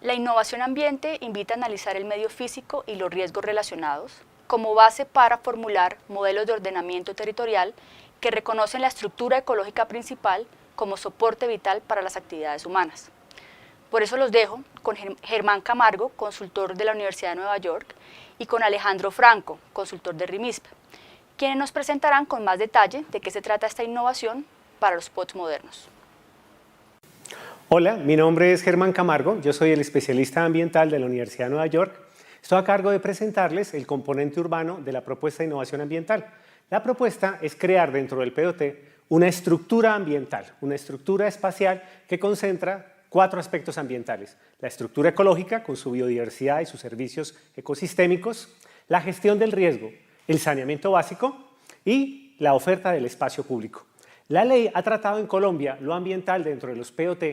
La innovación ambiente invita a analizar el medio físico y los riesgos relacionados como base para formular modelos de ordenamiento territorial que reconocen la estructura ecológica principal como soporte vital para las actividades humanas. Por eso los dejo con Germán Camargo, consultor de la Universidad de Nueva York, y con Alejandro Franco, consultor de RIMISP, quienes nos presentarán con más detalle de qué se trata esta innovación para los POTS modernos. Hola, mi nombre es Germán Camargo, yo soy el especialista ambiental de la Universidad de Nueva York. Estoy a cargo de presentarles el componente urbano de la propuesta de innovación ambiental. La propuesta es crear dentro del POT una estructura ambiental, una estructura espacial que concentra 4 aspectos ambientales: la estructura ecológica con su biodiversidad y sus servicios ecosistémicos, la gestión del riesgo, el saneamiento básico y la oferta del espacio público. La ley ha tratado en Colombia lo ambiental dentro de los POT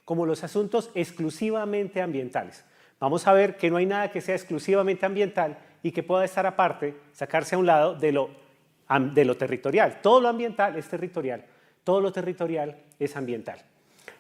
como los asuntos exclusivamente ambientales. Vamos a ver que no hay nada que sea exclusivamente ambiental y que pueda estar aparte, sacarse a un lado de lo territorial. Todo lo ambiental es territorial, todo lo territorial es ambiental.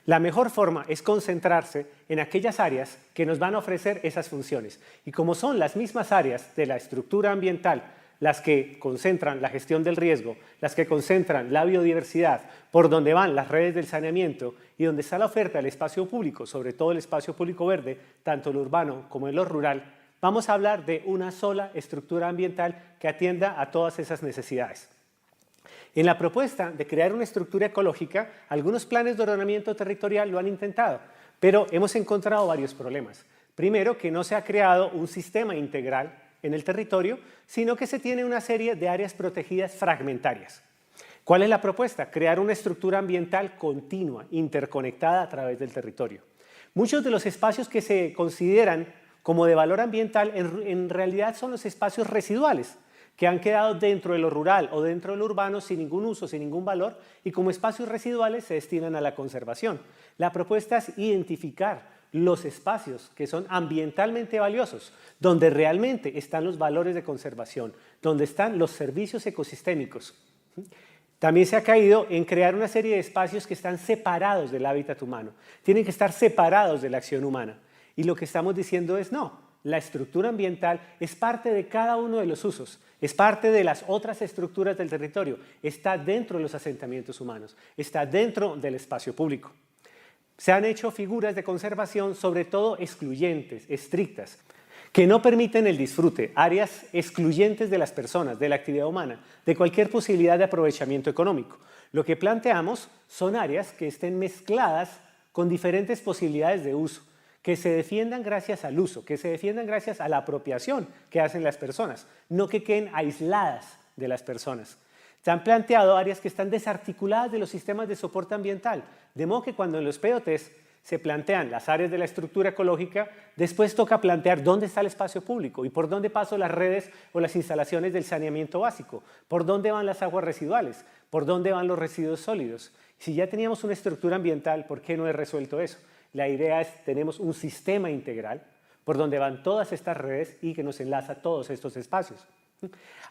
La mejor forma es concentrarse en aquellas áreas que nos van a ofrecer esas funciones. Y como son las mismas áreas de la estructura ambiental las que concentran la gestión del riesgo, las que concentran la biodiversidad, por donde van las redes del saneamiento y donde está la oferta del espacio público, sobre todo el espacio público verde, tanto en lo urbano como en lo rural, vamos a hablar de una sola estructura ambiental que atienda a todas esas necesidades. En la propuesta de crear una estructura ecológica, algunos planes de ordenamiento territorial lo han intentado, pero hemos encontrado varios problemas. Primero, que no se ha creado un sistema integral en el territorio, sino que se tiene una serie de áreas protegidas fragmentarias. ¿Cuál es la propuesta? Crear una estructura ambiental continua, interconectada a través del territorio. Muchos de los espacios que se consideran como de valor ambiental en realidad son los espacios residuales, que han quedado dentro de lo rural o dentro de lo urbano sin ningún uso, sin ningún valor, y como espacios residuales se destinan a la conservación. La propuesta es identificar los espacios que son ambientalmente valiosos, donde realmente están los valores de conservación, donde están los servicios ecosistémicos. También se ha caído en crear una serie de espacios que están separados del hábitat humano, tienen que estar separados de la acción humana. Y lo que estamos diciendo es no, la estructura ambiental es parte de cada uno de los usos, es parte de las otras estructuras del territorio, está dentro de los asentamientos humanos, está dentro del espacio público. Se han hecho figuras de conservación, sobre todo excluyentes, estrictas, que no permiten el disfrute, áreas excluyentes de las personas, de la actividad humana, de cualquier posibilidad de aprovechamiento económico. Lo que planteamos son áreas que estén mezcladas con diferentes posibilidades de uso, que se defiendan gracias al uso, que se defiendan gracias a la apropiación que hacen las personas, no que queden aisladas de las personas. Se han planteado áreas que están desarticuladas de los sistemas de soporte ambiental, de modo que cuando en los POTs se plantean las áreas de la estructura ecológica, después toca plantear dónde está el espacio público y por dónde pasan las redes o las instalaciones del saneamiento básico, por dónde van las aguas residuales, por dónde van los residuos sólidos. Si ya teníamos una estructura ambiental, ¿por qué no he resuelto eso? La idea es, tenemos un sistema integral por donde van todas estas redes y que nos enlaza todos estos espacios.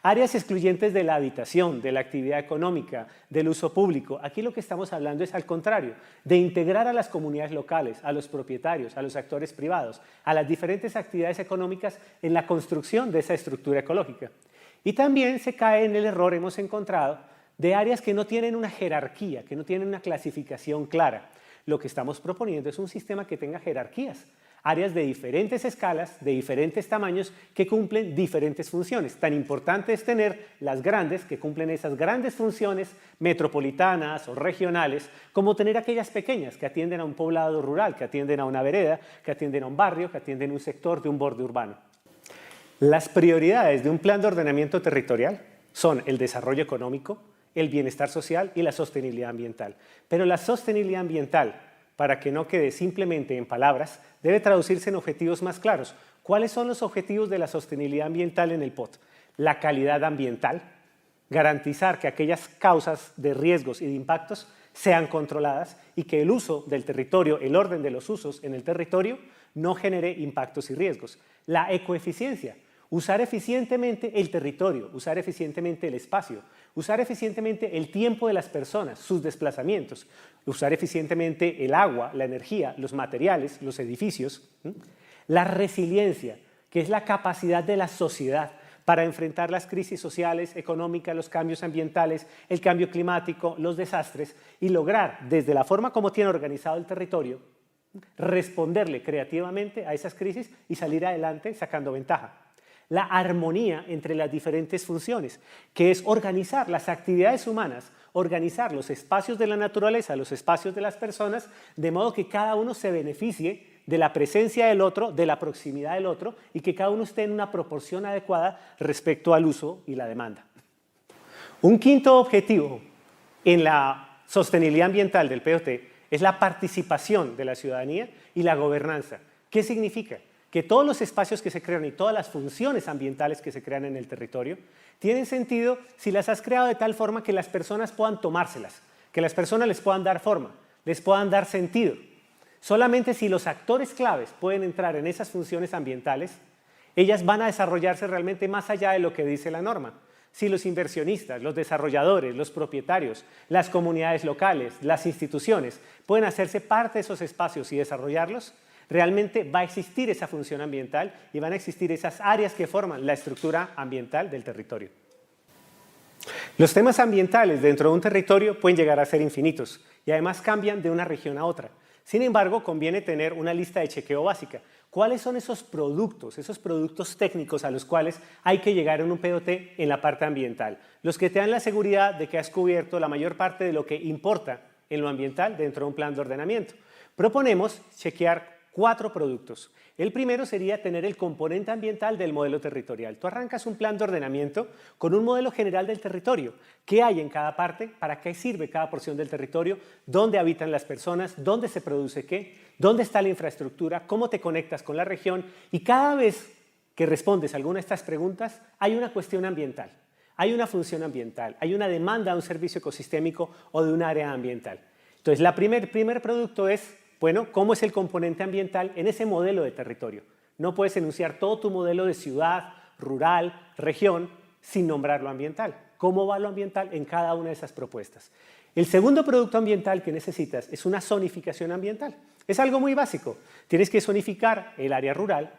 Áreas excluyentes de la habitación, de la actividad económica, del uso público. Aquí lo que estamos hablando es al contrario, de integrar a las comunidades locales, a los propietarios, a los actores privados, a las diferentes actividades económicas en la construcción de esa estructura ecológica. Y también se cae en el error, hemos encontrado, de áreas que no tienen una jerarquía, que no tienen una clasificación clara. Lo que estamos proponiendo es un sistema que tenga jerarquías. Áreas de diferentes escalas, de diferentes tamaños, que cumplen diferentes funciones. Tan importante es tener las grandes, que cumplen esas grandes funciones metropolitanas o regionales, como tener aquellas pequeñas que atienden a un poblado rural, que atienden a una vereda, que atienden a un barrio, que atienden a un sector de un borde urbano. Las prioridades de un plan de ordenamiento territorial son el desarrollo económico, el bienestar social y la sostenibilidad ambiental. Pero la sostenibilidad ambiental, para que no quede simplemente en palabras, debe traducirse en objetivos más claros. ¿Cuáles son los objetivos de la sostenibilidad ambiental en el POT? La calidad ambiental, garantizar que aquellas causas de riesgos y de impactos sean controladas y que el uso del territorio, el orden de los usos en el territorio, no genere impactos y riesgos. La ecoeficiencia, Usar eficientemente el territorio, usar eficientemente el espacio, usar eficientemente el tiempo de las personas, sus desplazamientos, usar eficientemente el agua, la energía, los materiales, los edificios. La resiliencia, que es la capacidad de la sociedad para enfrentar las crisis sociales, económicas, los cambios ambientales, el cambio climático, los desastres y lograr, desde la forma como tiene organizado el territorio, responderle creativamente a esas crisis y salir adelante sacando ventaja. La armonía entre las diferentes funciones, que es organizar las actividades humanas, organizar los espacios de la naturaleza, los espacios de las personas, de modo que cada uno se beneficie de la presencia del otro, de la proximidad del otro, y que cada uno esté en una proporción adecuada respecto al uso y la demanda. Un quinto objetivo en la sostenibilidad ambiental del POT es la participación de la ciudadanía y la gobernanza. ¿Qué significa? Que todos los espacios que se crean y todas las funciones ambientales que se crean en el territorio tienen sentido si las has creado de tal forma que las personas puedan tomárselas, que las personas les puedan dar forma, les puedan dar sentido. Solamente si los actores claves pueden entrar en esas funciones ambientales, ellas van a desarrollarse realmente más allá de lo que dice la norma. Si los inversionistas, los desarrolladores, los propietarios, las comunidades locales, las instituciones pueden hacerse parte de esos espacios y desarrollarlos, realmente va a existir esa función ambiental y van a existir esas áreas que forman la estructura ambiental del territorio. Los temas ambientales dentro de un territorio pueden llegar a ser infinitos y además cambian de una región a otra. Sin embargo, conviene tener una lista de chequeo básica. ¿Cuáles son esos productos técnicos a los cuales hay que llegar en un POT en la parte ambiental? Los que te dan la seguridad de que has cubierto la mayor parte de lo que importa en lo ambiental dentro de un plan de ordenamiento. Proponemos chequear 4 productos. El primero sería tener el componente ambiental del modelo territorial. Tú arrancas un plan de ordenamiento con un modelo general del territorio. ¿Qué hay en cada parte? ¿Para qué sirve cada porción del territorio? ¿Dónde habitan las personas? ¿Dónde se produce qué? ¿Dónde está la infraestructura? ¿Cómo te conectas con la región? Y cada vez que respondes a alguna de estas preguntas, hay una cuestión ambiental, hay una función ambiental, hay una demanda de un servicio ecosistémico o de un área ambiental. Entonces, el primer producto es, bueno, ¿cómo es el componente ambiental en ese modelo de territorio? No puedes enunciar todo tu modelo de ciudad, rural, región, sin nombrar lo ambiental. ¿Cómo va lo ambiental en cada una de esas propuestas? El segundo producto ambiental que necesitas es una zonificación ambiental. Es algo muy básico. Tienes que zonificar el área rural,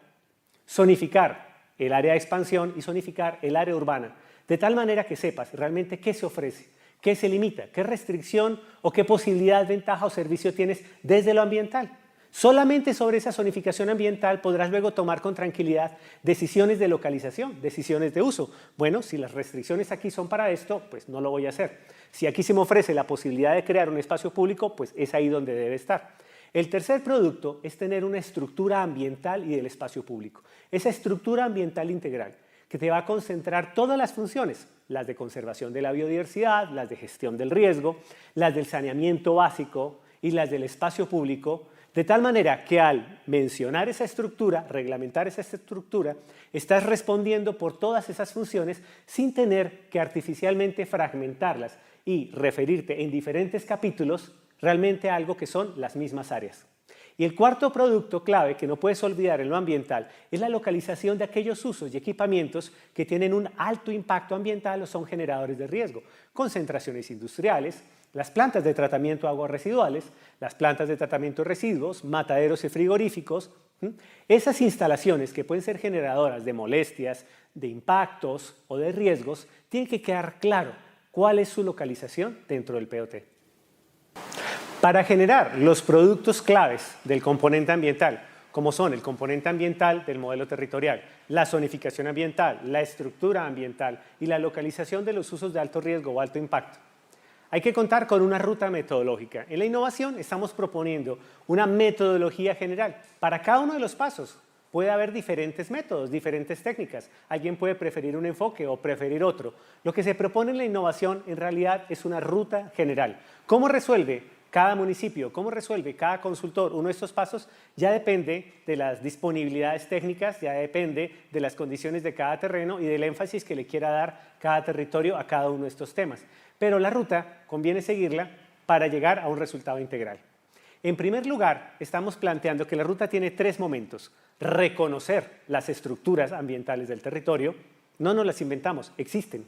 zonificar el área de expansión y zonificar el área urbana, de tal manera que sepas realmente qué se ofrece. ¿Qué se limita? ¿Qué restricción o qué posibilidad, ventaja o servicio tienes desde lo ambiental? Solamente sobre esa zonificación ambiental podrás luego tomar con tranquilidad decisiones de localización, decisiones de uso. Bueno, si las restricciones aquí son para esto, pues no lo voy a hacer. Si aquí se me ofrece la posibilidad de crear un espacio público, pues es ahí donde debe estar. El tercer producto es tener una estructura ambiental y del espacio público. Esa estructura ambiental integral que te va a concentrar todas las funciones, las de conservación de la biodiversidad, las de gestión del riesgo, las del saneamiento básico y las del espacio público, de tal manera que al mencionar esa estructura, reglamentar esa estructura, estás respondiendo por todas esas funciones sin tener que artificialmente fragmentarlas y referirte en diferentes capítulos realmente a algo que son las mismas áreas. Y el cuarto producto clave que no puedes olvidar en lo ambiental es la localización de aquellos usos y equipamientos que tienen un alto impacto ambiental o son generadores de riesgo. Concentraciones industriales, las plantas de tratamiento de aguas residuales, las plantas de tratamiento de residuos, mataderos y frigoríficos. Esas instalaciones que pueden ser generadoras de molestias, de impactos o de riesgos, tienen que quedar claro cuál es su localización dentro del POT. Para generar los productos claves del componente ambiental, como son el componente ambiental del modelo territorial, la zonificación ambiental, la estructura ambiental y la localización de los usos de alto riesgo o alto impacto, hay que contar con una ruta metodológica. En la innovación estamos proponiendo una metodología general para cada uno de los pasos. Puede haber diferentes métodos, diferentes técnicas. Alguien puede preferir un enfoque o preferir otro. Lo que se propone en la innovación en realidad es una ruta general. ¿Cómo resuelve cada municipio, cómo resuelve cada consultor uno de estos pasos? Ya depende de las disponibilidades técnicas, ya depende de las condiciones de cada terreno y del énfasis que le quiera dar cada territorio a cada uno de estos temas. Pero la ruta conviene seguirla para llegar a un resultado integral. En primer lugar, estamos planteando que la ruta tiene tres momentos. Reconocer las estructuras ambientales del territorio, no nos las inventamos, existen.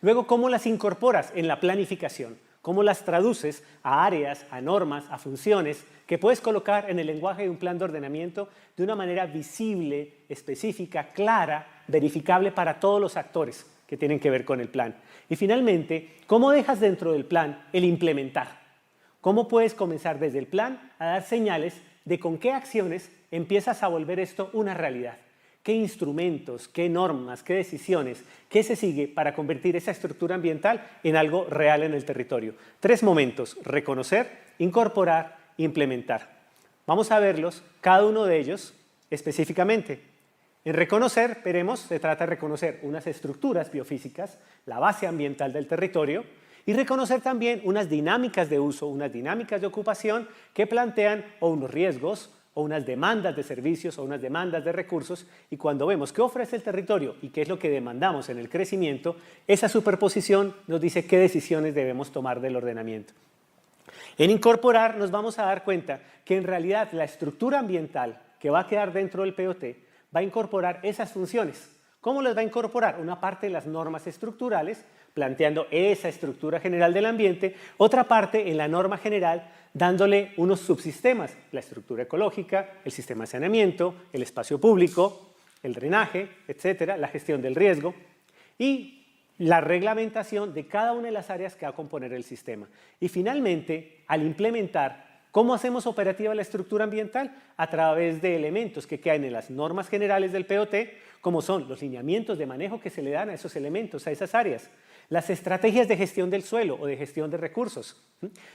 Luego, ¿cómo las incorporas en la planificación? ¿Cómo las traduces a áreas, a normas, a funciones que puedes colocar en el lenguaje de un plan de ordenamiento de una manera visible, específica, clara, verificable para todos los actores que tienen que ver con el plan? Y finalmente, ¿cómo dejas dentro del plan el implementar? ¿Cómo puedes comenzar desde el plan a dar señales de con qué acciones empiezas a volver esto una realidad? ¿Qué instrumentos, qué normas, qué decisiones, qué se sigue para convertir esa estructura ambiental en algo real en el territorio? Tres momentos: reconocer, incorporar, implementar. Vamos a verlos, cada uno de ellos específicamente. En reconocer, veremos, se trata de reconocer unas estructuras biofísicas, la base ambiental del territorio, y reconocer también unas dinámicas de uso, unas dinámicas de ocupación que plantean o unos riesgos, o unas demandas de servicios, o unas demandas de recursos, y cuando vemos qué ofrece el territorio y qué es lo que demandamos en el crecimiento, esa superposición nos dice qué decisiones debemos tomar del ordenamiento. En incorporar nos vamos a dar cuenta que en realidad la estructura ambiental que va a quedar dentro del POT va a incorporar esas funciones. ¿Cómo las va a incorporar? Una parte de las normas estructurales, planteando esa estructura general del ambiente, otra parte en la norma general, dándole unos subsistemas, la estructura ecológica, el sistema de saneamiento, el espacio público, el drenaje, etcétera, la gestión del riesgo y la reglamentación de cada una de las áreas que va a componer el sistema. Y finalmente, al implementar, ¿cómo hacemos operativa la estructura ambiental? A través de elementos que quedan en las normas generales del POT, como son los lineamientos de manejo que se le dan a esos elementos, a esas áreas, las estrategias de gestión del suelo o de gestión de recursos,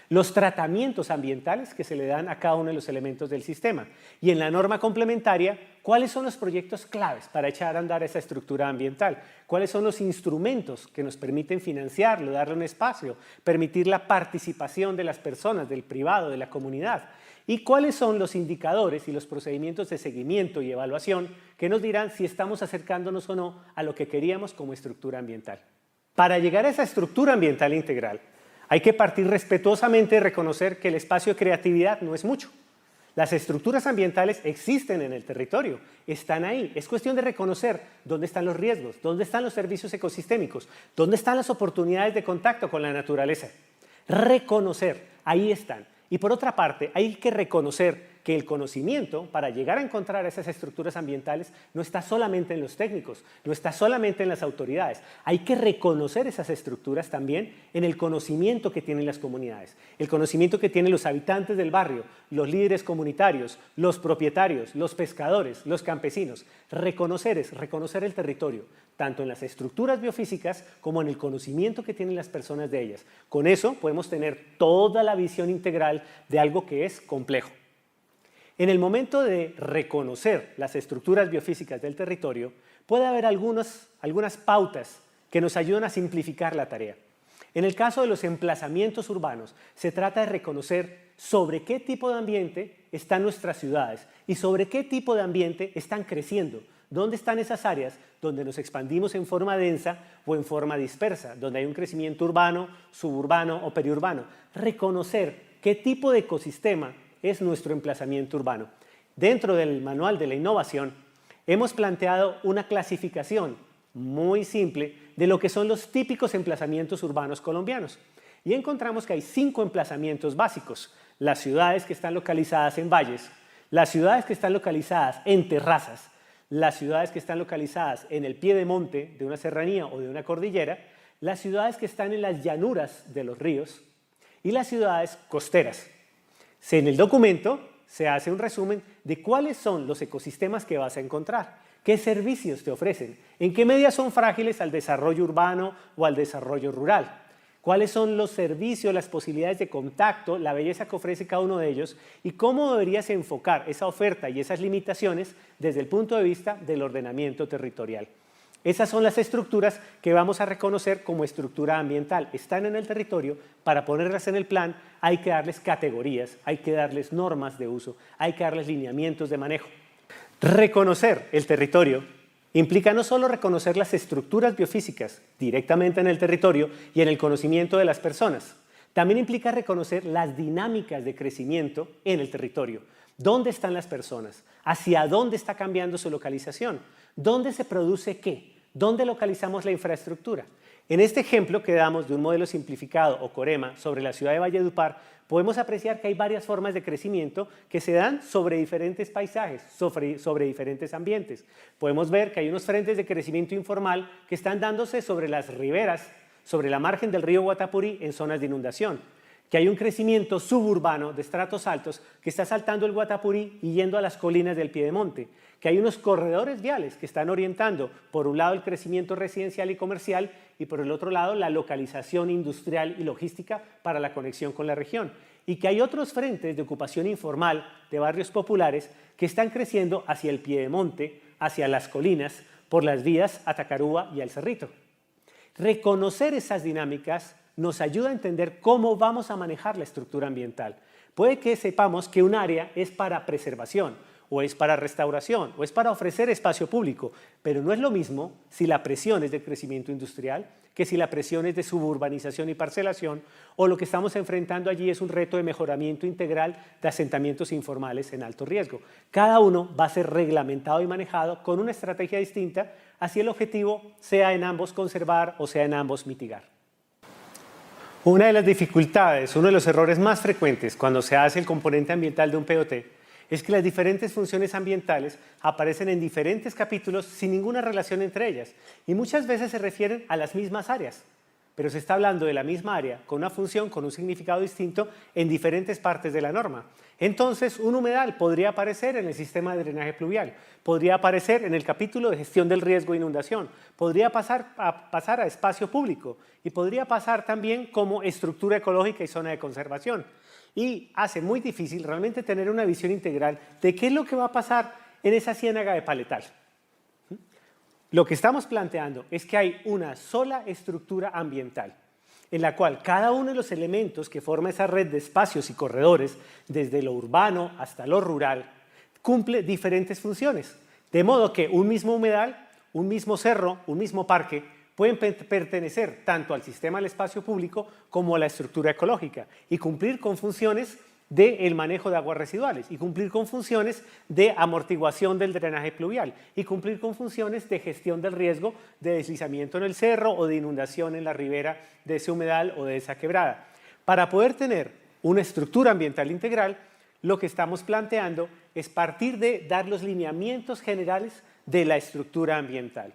los tratamientos ambientales que se le dan a cada uno de los elementos del sistema. Y en la norma complementaria, ¿cuáles son los proyectos claves para echar a andar esa estructura ambiental? ¿Cuáles son los instrumentos que nos permiten financiarlo, darle un espacio, permitir la participación de las personas, del privado, de la comunidad? ¿Y cuáles son los indicadores y los procedimientos de seguimiento y evaluación que nos dirán si estamos acercándonos o no a lo que queríamos como estructura ambiental? Para llegar a esa estructura ambiental integral, hay que partir respetuosamente de reconocer que el espacio de creatividad no es mucho. Las estructuras ambientales existen en el territorio, están ahí. Es cuestión de reconocer dónde están los riesgos, dónde están los servicios ecosistémicos, dónde están las oportunidades de contacto con la naturaleza. Reconocer, ahí están. Y por otra parte, hay que reconocer que el conocimiento para llegar a encontrar esas estructuras ambientales no está solamente en los técnicos, no está solamente en las autoridades. Hay que reconocer esas estructuras también en el conocimiento que tienen las comunidades, el conocimiento que tienen los habitantes del barrio, los líderes comunitarios, los propietarios, los pescadores, los campesinos. Reconocer es reconocer el territorio, tanto en las estructuras biofísicas como en el conocimiento que tienen las personas de ellas. Con eso podemos tener toda la visión integral de algo que es complejo. En el momento de reconocer las estructuras biofísicas del territorio, puede haber algunas pautas que nos ayudan a simplificar la tarea. En el caso de los emplazamientos urbanos, se trata de reconocer sobre qué tipo de ambiente están nuestras ciudades y sobre qué tipo de ambiente están creciendo. ¿Dónde están esas áreas donde nos expandimos en forma densa o en forma dispersa? Donde hay un crecimiento urbano, suburbano o periurbano. Reconocer qué tipo de ecosistema es nuestro emplazamiento urbano. Dentro del manual de la innovación hemos planteado una clasificación muy simple de lo que son los típicos emplazamientos urbanos colombianos. Y encontramos que hay 5 emplazamientos básicos: las ciudades que están localizadas en valles, las ciudades que están localizadas en terrazas, las ciudades que están localizadas en el pie de monte de una serranía o de una cordillera, las ciudades que están en las llanuras de los ríos y las ciudades costeras. En el documento se hace un resumen de cuáles son los ecosistemas que vas a encontrar, qué servicios te ofrecen, en qué medida son frágiles al desarrollo urbano o al desarrollo rural, cuáles son los servicios, las posibilidades de contacto, la belleza que ofrece cada uno de ellos y cómo deberías enfocar esa oferta y esas limitaciones desde el punto de vista del ordenamiento territorial. Esas son las estructuras que vamos a reconocer como estructura ambiental. Están en el territorio, para ponerlas en el plan hay que darles categorías, hay que darles normas de uso, hay que darles lineamientos de manejo. Reconocer el territorio implica no solo reconocer las estructuras biofísicas directamente en el territorio y en el conocimiento de las personas, También implica reconocer las dinámicas de crecimiento en el territorio. ¿Dónde están las personas? ¿Hacia dónde está cambiando su localización? ¿Dónde se produce qué? ¿Dónde localizamos la infraestructura? En este ejemplo que damos de un modelo simplificado o Corema sobre la ciudad de Valledupar, podemos apreciar que hay varias formas de crecimiento que se dan sobre diferentes paisajes, sobre diferentes ambientes. Podemos ver que hay unos frentes de crecimiento informal que están dándose sobre las riberas, sobre la margen del río Guatapurí en zonas de inundación, que hay un crecimiento suburbano de estratos altos que está saltando el Guatapurí y yendo a las colinas del Piedemonte, que hay unos corredores viales que están orientando por un lado el crecimiento residencial y comercial y por el otro lado la localización industrial y logística para la conexión con la región, y que hay otros frentes de ocupación informal de barrios populares que están creciendo hacia el Piedemonte, hacia las colinas, por las vías a Tacarúa y al Cerrito. Reconocer esas dinámicas nos ayuda a entender cómo vamos a manejar la estructura ambiental. Puede que sepamos que un área es para preservación, o es para restauración, o es para ofrecer espacio público, pero no es lo mismo si la presión es de crecimiento industrial que si la presión es de suburbanización y parcelación, o lo que estamos enfrentando allí es un reto de mejoramiento integral de asentamientos informales en alto riesgo. Cada uno va a ser reglamentado y manejado con una estrategia distinta, así el objetivo sea en ambos conservar o sea en ambos mitigar. Una de las dificultades, uno de los errores más frecuentes cuando se hace el componente ambiental de un POT es que las diferentes funciones ambientales aparecen en diferentes capítulos sin ninguna relación entre ellas y muchas veces se refieren a las mismas áreas, pero se está hablando de la misma área con una función, con un significado distinto en diferentes partes de la norma. Entonces, un humedal podría aparecer en el sistema de drenaje pluvial, podría aparecer en el capítulo de gestión del riesgo de inundación, podría pasar a espacio público y podría pasar también como estructura ecológica y zona de conservación. Y hace muy difícil realmente tener una visión integral de qué es lo que va a pasar en esa ciénaga de paletal. Lo que estamos planteando es que hay una sola estructura ambiental en la cual cada uno de los elementos que forma esa red de espacios y corredores, desde lo urbano hasta lo rural, cumple diferentes funciones. De modo que un mismo humedal, un mismo cerro, un mismo parque, pueden pertenecer tanto al sistema del espacio público como a la estructura ecológica y cumplir con funciones del manejo de aguas residuales y cumplir con funciones de amortiguación del drenaje pluvial y cumplir con funciones de gestión del riesgo de deslizamiento en el cerro o de inundación en la ribera de ese humedal o de esa quebrada. Para poder tener una estructura ambiental integral, lo que estamos planteando es partir de dar los lineamientos generales de la estructura ambiental.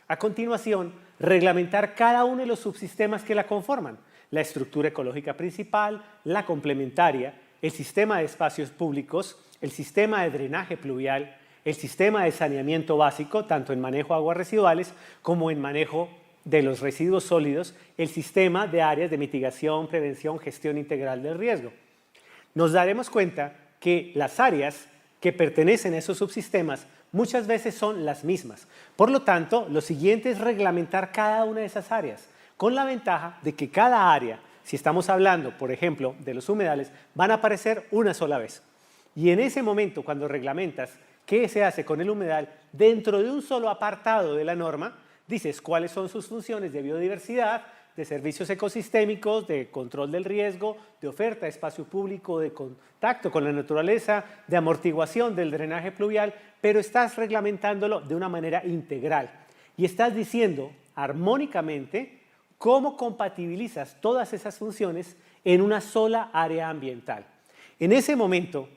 A continuación, reglamentar cada uno de los subsistemas que la conforman, la estructura ecológica principal, la complementaria, el sistema de espacios públicos, el sistema de drenaje pluvial, el sistema de saneamiento básico, tanto en manejo de aguas residuales como en manejo de los residuos sólidos, el sistema de áreas de mitigación, prevención, gestión integral del riesgo. Nos daremos cuenta que las áreas que pertenecen a esos subsistemas muchas veces son las mismas. Por lo tanto, lo siguiente es reglamentar cada una de esas áreas, con la ventaja de que cada área, si estamos hablando, por ejemplo, de los humedales, van a aparecer una sola vez. Y en ese momento, cuando reglamentas qué se hace con el humedal, dentro de un solo apartado de la norma, dices cuáles son sus funciones de biodiversidad, de servicios ecosistémicos, de control del riesgo, de oferta de espacio público, de contacto con la naturaleza, de amortiguación del drenaje pluvial, pero estás reglamentándolo de una manera integral y estás diciendo armónicamente cómo compatibilizas todas esas funciones en una sola área ambiental. En ese momento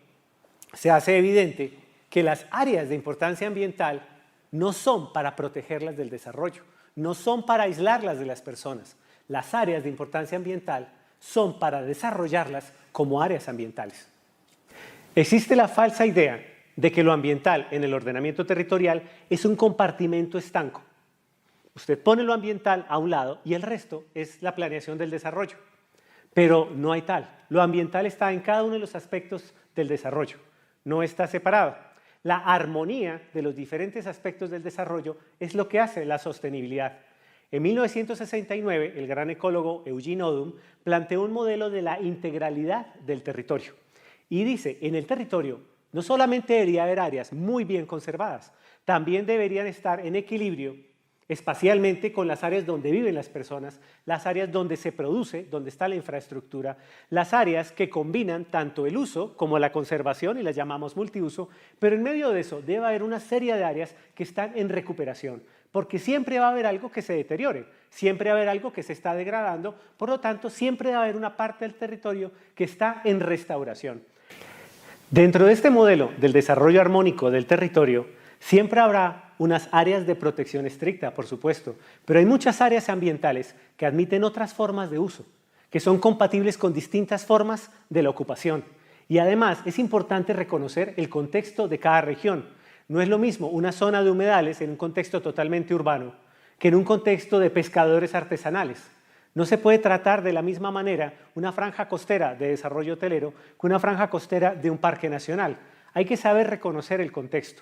se hace evidente que las áreas de importancia ambiental no son para protegerlas del desarrollo, no son para aislarlas de las personas. Las áreas de importancia ambiental son para desarrollarlas como áreas ambientales. Existe la falsa idea de que lo ambiental en el ordenamiento territorial es un compartimento estanco. Usted pone lo ambiental a un lado y el resto es la planeación del desarrollo. Pero no hay tal. Lo ambiental está en cada uno de los aspectos del desarrollo, no está separado. La armonía de los diferentes aspectos del desarrollo es lo que hace la sostenibilidad. En 1969, el gran ecólogo Eugene Odum planteó un modelo de la integralidad del territorio. Y dice, en el territorio no solamente debería haber áreas muy bien conservadas, también deberían estar en equilibrio espacialmente con las áreas donde viven las personas, las áreas donde se produce, donde está la infraestructura, las áreas que combinan tanto el uso como la conservación y las llamamos multiuso, pero en medio de eso debe haber una serie de áreas que están en recuperación, porque siempre va a haber algo que se deteriore, siempre va a haber algo que se está degradando, por lo tanto siempre va a haber una parte del territorio que está en restauración. Dentro de este modelo del desarrollo armónico del territorio, siempre habrá unas áreas de protección estricta, por supuesto, pero hay muchas áreas ambientales que admiten otras formas de uso, que son compatibles con distintas formas de la ocupación. Y además es importante reconocer el contexto de cada región. No es lo mismo una zona de humedales en un contexto totalmente urbano que en un contexto de pescadores artesanales. No se puede tratar de la misma manera una franja costera de desarrollo hotelero que una franja costera de un parque nacional. Hay que saber reconocer el contexto.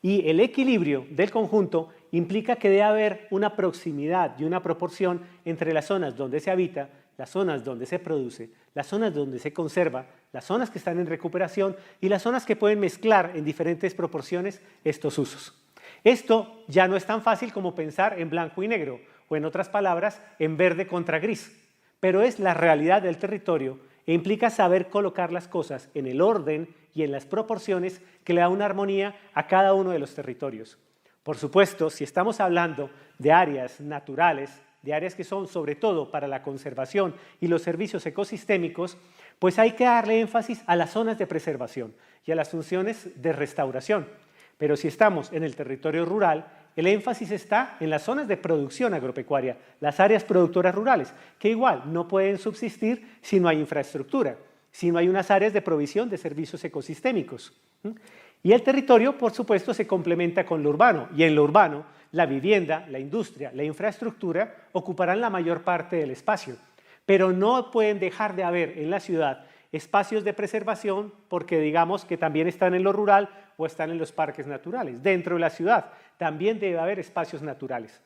Y el equilibrio del conjunto implica que debe haber una proximidad y una proporción entre las zonas donde se habita, las zonas donde se produce, las zonas donde se conserva, las zonas que están en recuperación y las zonas que pueden mezclar en diferentes proporciones estos usos. Esto ya no es tan fácil como pensar en blanco y negro, o en otras palabras, en verde contra gris, pero es la realidad del territorio e implica saber colocar las cosas en el orden y en las proporciones que le da una armonía a cada uno de los territorios. Por supuesto, si estamos hablando de áreas naturales, de áreas que son sobre todo para la conservación y los servicios ecosistémicos, pues hay que darle énfasis a las zonas de preservación y a las funciones de restauración. Pero si estamos en el territorio rural, el énfasis está en las zonas de producción agropecuaria, las áreas productoras rurales, que igual no pueden subsistir si no hay infraestructura, si no hay unas áreas de provisión de servicios ecosistémicos. Y el territorio, por supuesto, se complementa con lo urbano, y en lo urbano, la vivienda, la industria, la infraestructura ocuparán la mayor parte del espacio, pero no pueden dejar de haber en la ciudad espacios de preservación porque digamos que también están en lo rural o están en los parques naturales. Dentro de la ciudad también debe haber espacios naturales.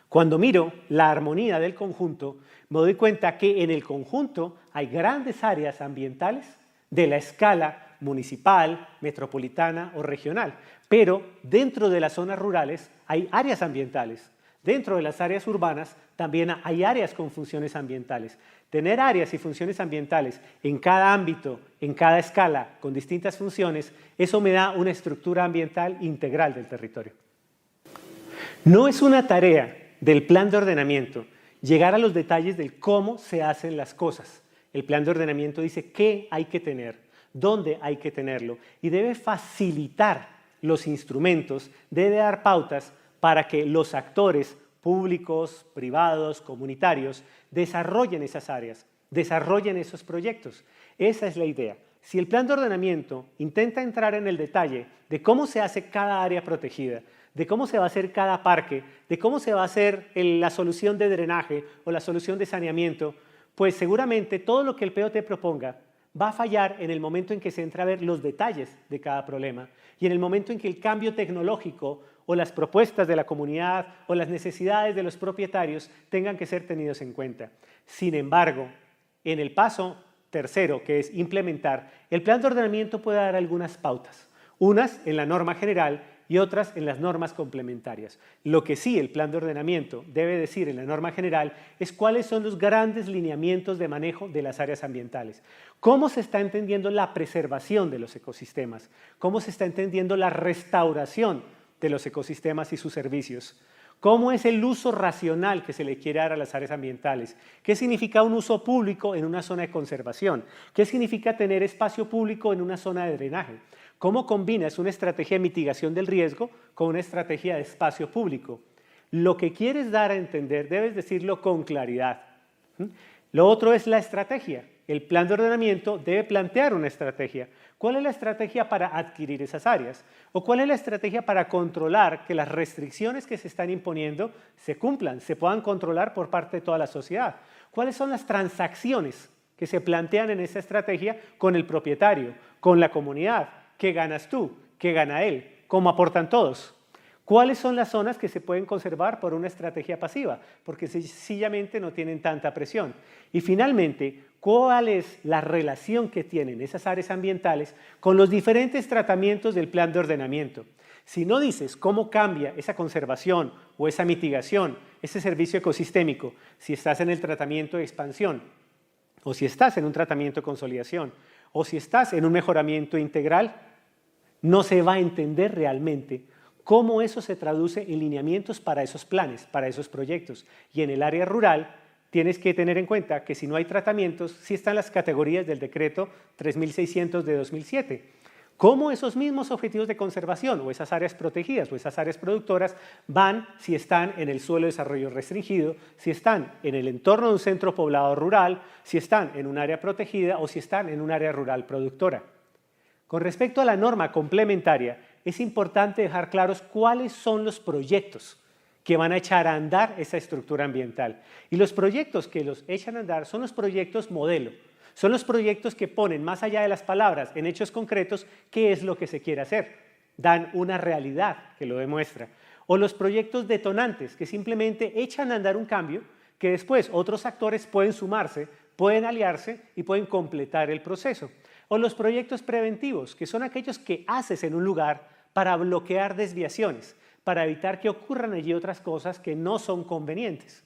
Cuando miro la armonía del conjunto, me doy cuenta que en el conjunto hay grandes áreas ambientales de la escala municipal, metropolitana o regional, pero dentro de las zonas rurales hay áreas ambientales. Dentro de las áreas urbanas también hay áreas con funciones ambientales. Tener áreas y funciones ambientales en cada ámbito, en cada escala, con distintas funciones, eso me da una estructura ambiental integral del territorio. No es una tarea del plan de ordenamiento llegar a los detalles del cómo se hacen las cosas. El plan de ordenamiento dice qué hay que tener, dónde hay que tenerlo y debe facilitar los instrumentos, debe dar pautas para que los actores públicos, privados, comunitarios, desarrollen esas áreas, desarrollen esos proyectos. Esa es la idea. Si el plan de ordenamiento intenta entrar en el detalle de cómo se hace cada área protegida, de cómo se va a hacer cada parque, de cómo se va a hacer la solución de drenaje o la solución de saneamiento, pues seguramente todo lo que el POT proponga va a fallar en el momento en que se entra a ver los detalles de cada problema y en el momento en que el cambio tecnológico o las propuestas de la comunidad o las necesidades de los propietarios tengan que ser tenidos en cuenta. Sin embargo, en el paso tercero, que es implementar, el plan de ordenamiento puede dar algunas pautas, unas en la norma general y otras en las normas complementarias. Lo que sí el plan de ordenamiento debe decir en la norma general es cuáles son los grandes lineamientos de manejo de las áreas ambientales, cómo se está entendiendo la preservación de los ecosistemas, cómo se está entendiendo la restauración de los ecosistemas y sus servicios. ¿Cómo es el uso racional que se le quiere dar a las áreas ambientales? ¿Qué significa un uso público en una zona de conservación? ¿Qué significa tener espacio público en una zona de drenaje? ¿Cómo combinas una estrategia de mitigación del riesgo con una estrategia de espacio público? Lo que quieres dar a entender debes decirlo con claridad. Lo otro es la estrategia. El plan de ordenamiento debe plantear una estrategia. ¿Cuál es la estrategia para adquirir esas áreas? ¿O cuál es la estrategia para controlar que las restricciones que se están imponiendo se cumplan, se puedan controlar por parte de toda la sociedad? ¿Cuáles son las transacciones que se plantean en esa estrategia con el propietario, con la comunidad? ¿Qué ganas tú? ¿Qué gana él? ¿Cómo aportan todos? ¿Cuáles son las zonas que se pueden conservar por una estrategia pasiva? Porque sencillamente no tienen tanta presión. Y finalmente, ¿cuál es la relación que tienen esas áreas ambientales con los diferentes tratamientos del plan de ordenamiento? Si no dices cómo cambia esa conservación o esa mitigación, ese servicio ecosistémico, si estás en el tratamiento de expansión, o si estás en un tratamiento de consolidación, o si estás en un mejoramiento integral, no se va a entender realmente cómo eso se traduce en lineamientos para esos planes, para esos proyectos. Y en el área rural tienes que tener en cuenta que si no hay tratamientos, sí están las categorías del decreto 3600 de 2007. Cómo esos mismos objetivos de conservación o esas áreas protegidas o esas áreas productoras van si están en el suelo de desarrollo restringido, si están en el entorno de un centro poblado rural, si están en un área protegida o si están en un área rural productora. Con respecto a la norma complementaria, es importante dejar claros cuáles son los proyectos que van a echar a andar esa estructura ambiental. Y los proyectos que los echan a andar son los proyectos modelo. Son los proyectos que ponen más allá de las palabras, en hechos concretos, qué es lo que se quiere hacer. Dan una realidad que lo demuestra. O los proyectos detonantes, que simplemente echan a andar un cambio que después otros actores pueden sumarse, pueden aliarse y pueden completar el proceso. O los proyectos preventivos, que son aquellos que haces en un lugar para bloquear desviaciones, para evitar que ocurran allí otras cosas que no son convenientes.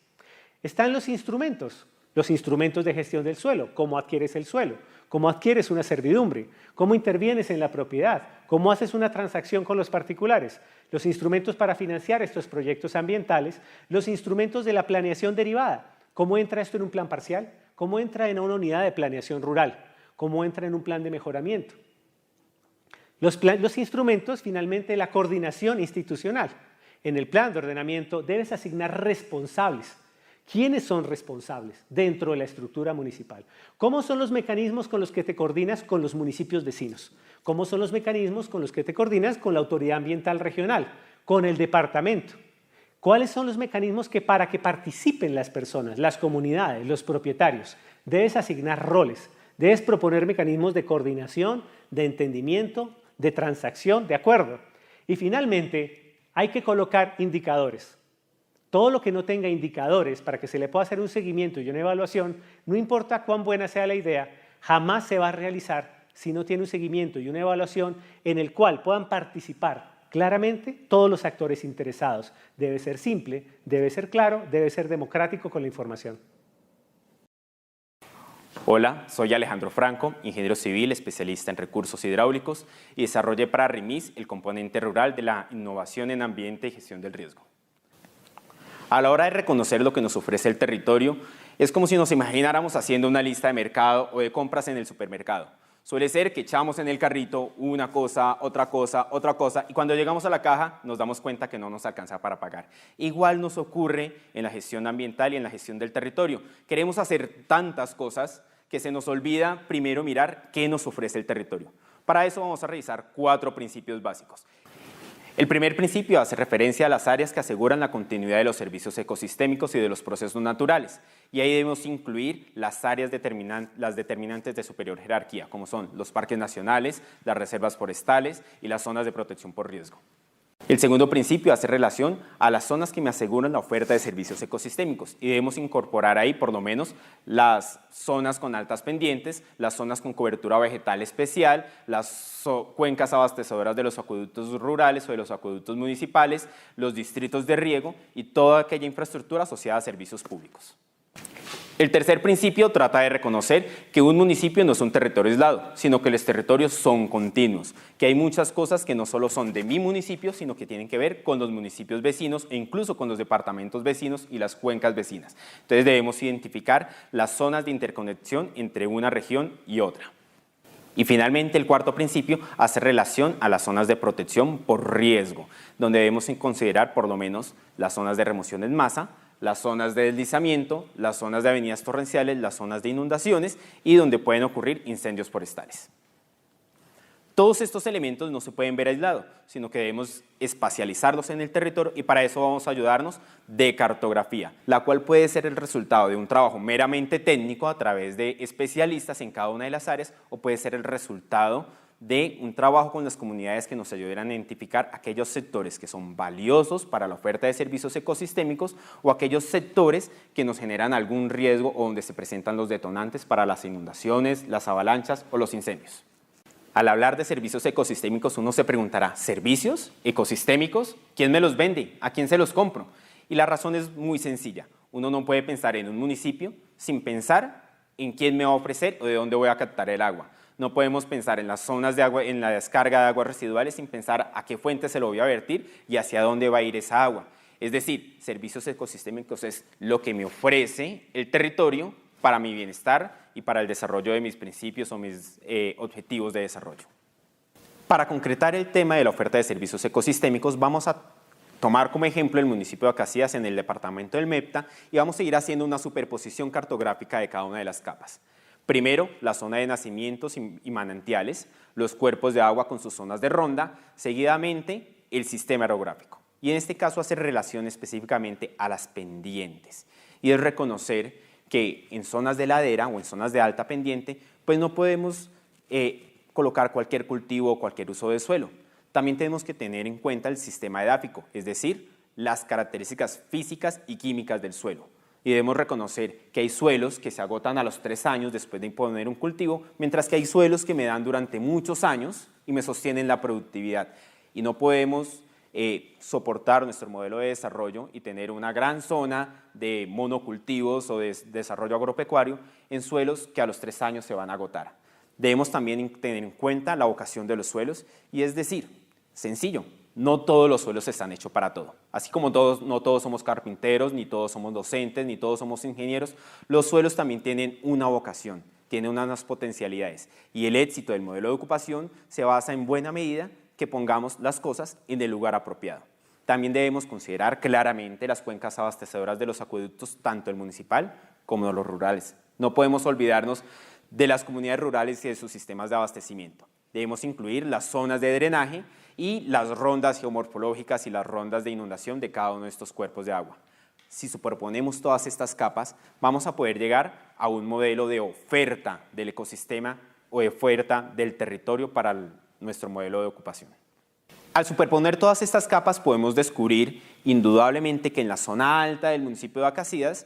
Están los instrumentos de gestión del suelo, cómo adquieres el suelo, cómo adquieres una servidumbre, cómo intervienes en la propiedad, cómo haces una transacción con los particulares, los instrumentos para financiar estos proyectos ambientales, los instrumentos de la planeación derivada, cómo entra esto en un plan parcial, cómo entra en una unidad de planeación rural, cómo entra en un plan de mejoramiento. Los instrumentos, finalmente, la coordinación institucional. En el plan de ordenamiento debes asignar responsables. ¿Quiénes son responsables dentro de la estructura municipal? ¿Cómo son los mecanismos con los que te coordinas con los municipios vecinos? ¿Cómo son los mecanismos con los que te coordinas con la autoridad ambiental regional, con el departamento? ¿Cuáles son los mecanismos que para que participen las personas, las comunidades, los propietarios? Debes asignar roles, debes proponer mecanismos de coordinación, de entendimiento, de transacción, de acuerdo. Y finalmente, hay que colocar indicadores. Todo lo que no tenga indicadores para que se le pueda hacer un seguimiento y una evaluación, no importa cuán buena sea la idea, jamás se va a realizar si no tiene un seguimiento y una evaluación en el cual puedan participar claramente todos los actores interesados. Debe ser simple, debe ser claro, debe ser democrático con la información. Hola, soy Alejandro Franco, ingeniero civil, especialista en recursos hidráulicos y desarrollé para RIMIS el componente rural de la innovación en ambiente y gestión del riesgo. A la hora de reconocer lo que nos ofrece el territorio, es como si nos imagináramos haciendo una lista de mercado o de compras en el supermercado. Suele ser que echamos en el carrito una cosa, otra cosa, y cuando llegamos a la caja nos damos cuenta que no nos alcanza para pagar. Igual nos ocurre en la gestión ambiental y en la gestión del territorio. Queremos hacer tantas cosas que se nos olvida primero mirar qué nos ofrece el territorio. Para eso vamos a revisar 4 principios básicos. El primer principio hace referencia a las áreas que aseguran la continuidad de los servicios ecosistémicos y de los procesos naturales, y ahí debemos incluir las áreas determinantes de superior jerarquía, como son los parques nacionales, las reservas forestales y las zonas de protección por riesgo. El segundo principio hace relación a las zonas que me aseguran la oferta de servicios ecosistémicos y debemos incorporar ahí por lo menos las zonas con altas pendientes, las zonas con cobertura vegetal especial, las cuencas abastecedoras de los acueductos rurales o de los acueductos municipales, los distritos de riego y toda aquella infraestructura asociada a servicios públicos. El tercer principio trata de reconocer que un municipio no es un territorio aislado, sino que los territorios son continuos, que hay muchas cosas que no solo son de mi municipio, sino que tienen que ver con los municipios vecinos e incluso con los departamentos vecinos y las cuencas vecinas. Entonces debemos identificar las zonas de interconexión entre una región y otra. Y finalmente el cuarto principio hace relación a las zonas de protección por riesgo, donde debemos considerar por lo menos las zonas de remoción en masa, las zonas de deslizamiento, las zonas de avenidas torrenciales, las zonas de inundaciones y donde pueden ocurrir incendios forestales. Todos estos elementos no se pueden ver aislados, sino que debemos espacializarlos en el territorio y para eso vamos a ayudarnos de cartografía, la cual puede ser el resultado de un trabajo meramente técnico a través de especialistas en cada una de las áreas o puede ser el resultado de un trabajo con las comunidades que nos ayudarán a identificar aquellos sectores que son valiosos para la oferta de servicios ecosistémicos o aquellos sectores que nos generan algún riesgo o donde se presentan los detonantes para las inundaciones, las avalanchas o los incendios. Al hablar de servicios ecosistémicos, uno se preguntará, ¿servicios ecosistémicos? ¿Quién me los vende? ¿A quién se los compro? Y la razón es muy sencilla. Uno no puede pensar en un municipio sin pensar en quién me va a ofrecer o de dónde voy a captar el agua. No podemos pensar en las zonas de agua, en la descarga de aguas residuales sin pensar a qué fuente se lo voy a vertir y hacia dónde va a ir esa agua. Es decir, servicios ecosistémicos es lo que me ofrece el territorio para mi bienestar y para el desarrollo de mis principios o mis objetivos de desarrollo. Para concretar el tema de la oferta de servicios ecosistémicos, vamos a tomar como ejemplo el municipio de Acacías en el departamento del Mepta y vamos a ir haciendo una superposición cartográfica de cada una de las capas. Primero, la zona de nacimientos y manantiales, los cuerpos de agua con sus zonas de ronda, seguidamente el sistema orográfico. Y en este caso hace relación específicamente a las pendientes. Y es reconocer que en zonas de ladera o en zonas de alta pendiente, pues no podemos colocar cualquier cultivo o cualquier uso de suelo. También tenemos que tener en cuenta el sistema edáfico, es decir, las características físicas y químicas del suelo. Y debemos reconocer que hay suelos que se agotan a los 3 años después de poner un cultivo, mientras que hay suelos que me dan durante muchos años y me sostienen la productividad. Y no podemos soportar nuestro modelo de desarrollo y tener una gran zona de monocultivos o de desarrollo agropecuario en suelos que a los 3 años se van a agotar. Debemos también tener en cuenta la vocación de los suelos y es decir, sencillo, no todos los suelos están hechos para todo. Así como no todos somos carpinteros, ni todos somos docentes, ni todos somos ingenieros, los suelos también tienen una vocación, tienen unas potencialidades y el éxito del modelo de ocupación se basa en buena medida que pongamos las cosas en el lugar apropiado. También debemos considerar claramente las cuencas abastecedoras de los acueductos, tanto el municipal como los rurales. No podemos olvidarnos de las comunidades rurales y de sus sistemas de abastecimiento. Debemos incluir las zonas de drenaje y las rondas geomorfológicas y las rondas de inundación de cada uno de estos cuerpos de agua. Si superponemos todas estas capas, vamos a poder llegar a un modelo de oferta del ecosistema o de oferta del territorio para nuestro modelo de ocupación. Al superponer todas estas capas podemos descubrir indudablemente que en la zona alta del municipio de Acacías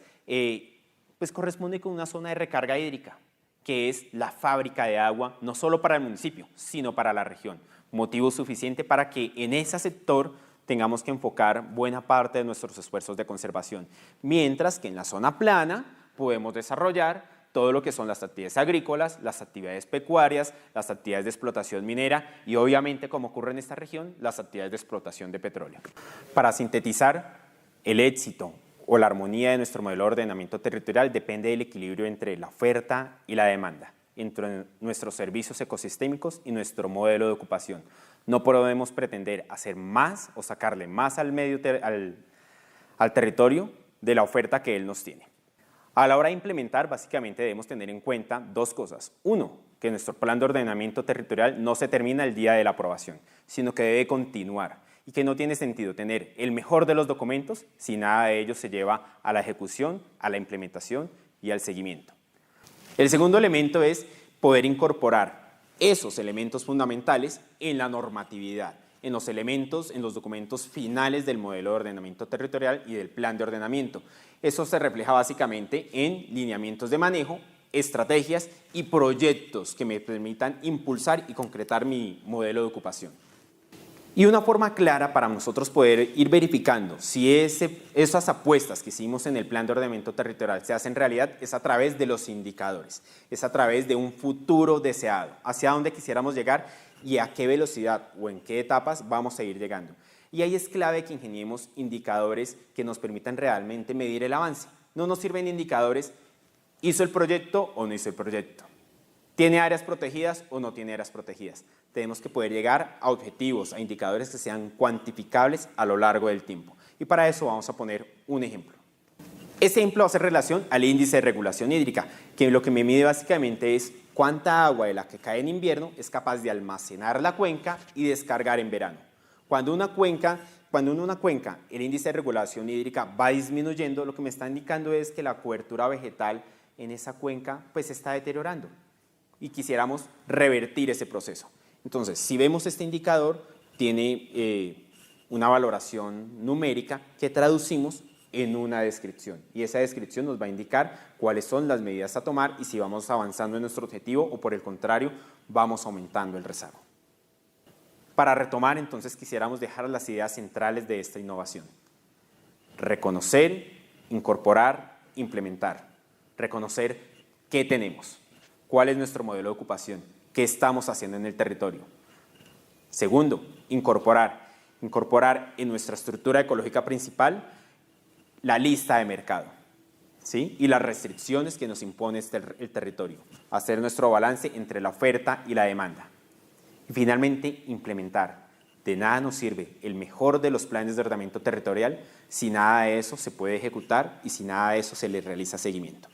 pues corresponde con una zona de recarga hídrica, que es la fábrica de agua no solo para el municipio, sino para la región. Motivo suficiente para que en ese sector tengamos que enfocar buena parte de nuestros esfuerzos de conservación, mientras que en la zona plana podemos desarrollar todo lo que son las actividades agrícolas, las actividades pecuarias, las actividades de explotación minera y obviamente, como ocurre en esta región, las actividades de explotación de petróleo. Para sintetizar, el éxito o la armonía de nuestro modelo de ordenamiento territorial depende del equilibrio entre la oferta y la demanda, entre nuestros servicios ecosistémicos y nuestro modelo de ocupación. No podemos pretender hacer más o sacarle más al territorio de la oferta que él nos tiene. A la hora de implementar, básicamente debemos tener en cuenta 2 cosas. Uno, que nuestro plan de ordenamiento territorial no se termina el día de la aprobación, sino que debe continuar y que no tiene sentido tener el mejor de los documentos si nada de ello se lleva a la ejecución, a la implementación y al seguimiento. El segundo elemento es poder incorporar esos elementos fundamentales en la normatividad, en los elementos, en los documentos finales del modelo de ordenamiento territorial y del plan de ordenamiento. Eso se refleja básicamente en lineamientos de manejo, estrategias y proyectos que me permitan impulsar y concretar mi modelo de ocupación. Y una forma clara para nosotros poder ir verificando si esas apuestas que hicimos en el plan de ordenamiento territorial se hacen realidad es a través de los indicadores, es a través de un futuro deseado, hacia dónde quisiéramos llegar y a qué velocidad o en qué etapas vamos a ir llegando. Y ahí es clave que ingeniemos indicadores que nos permitan realmente medir el avance. No nos sirven indicadores, ¿hizo el proyecto o no hizo el proyecto? ¿Tiene áreas protegidas o no tiene áreas protegidas? Tenemos que poder llegar a objetivos, a indicadores que sean cuantificables a lo largo del tiempo. Y para eso vamos a poner un ejemplo. Este ejemplo hace relación al índice de regulación hídrica, que lo que me mide básicamente es cuánta agua de la que cae en invierno es capaz de almacenar la cuenca y descargar en verano. Cuando en una cuenca el índice de regulación hídrica va disminuyendo, lo que me está indicando es que la cobertura vegetal en esa cuenca pues se está deteriorando y quisiéramos revertir ese proceso. Entonces, si vemos este indicador, tiene una valoración numérica que traducimos en una descripción. Y esa descripción nos va a indicar cuáles son las medidas a tomar y si vamos avanzando en nuestro objetivo o por el contrario, vamos aumentando el rezago. Para retomar, entonces, quisiéramos dejar las ideas centrales de esta innovación. Reconocer, incorporar, implementar. Reconocer qué tenemos, cuál es nuestro modelo de ocupación, qué estamos haciendo en el territorio. Segundo, incorporar en nuestra estructura ecológica principal la lista de mercado, ¿sí? Y las restricciones que nos impone el territorio. Hacer nuestro balance entre la oferta y la demanda. Y finalmente, implementar. De nada nos sirve el mejor de los planes de ordenamiento territorial si nada de eso se puede ejecutar y si nada de eso se le realiza seguimiento.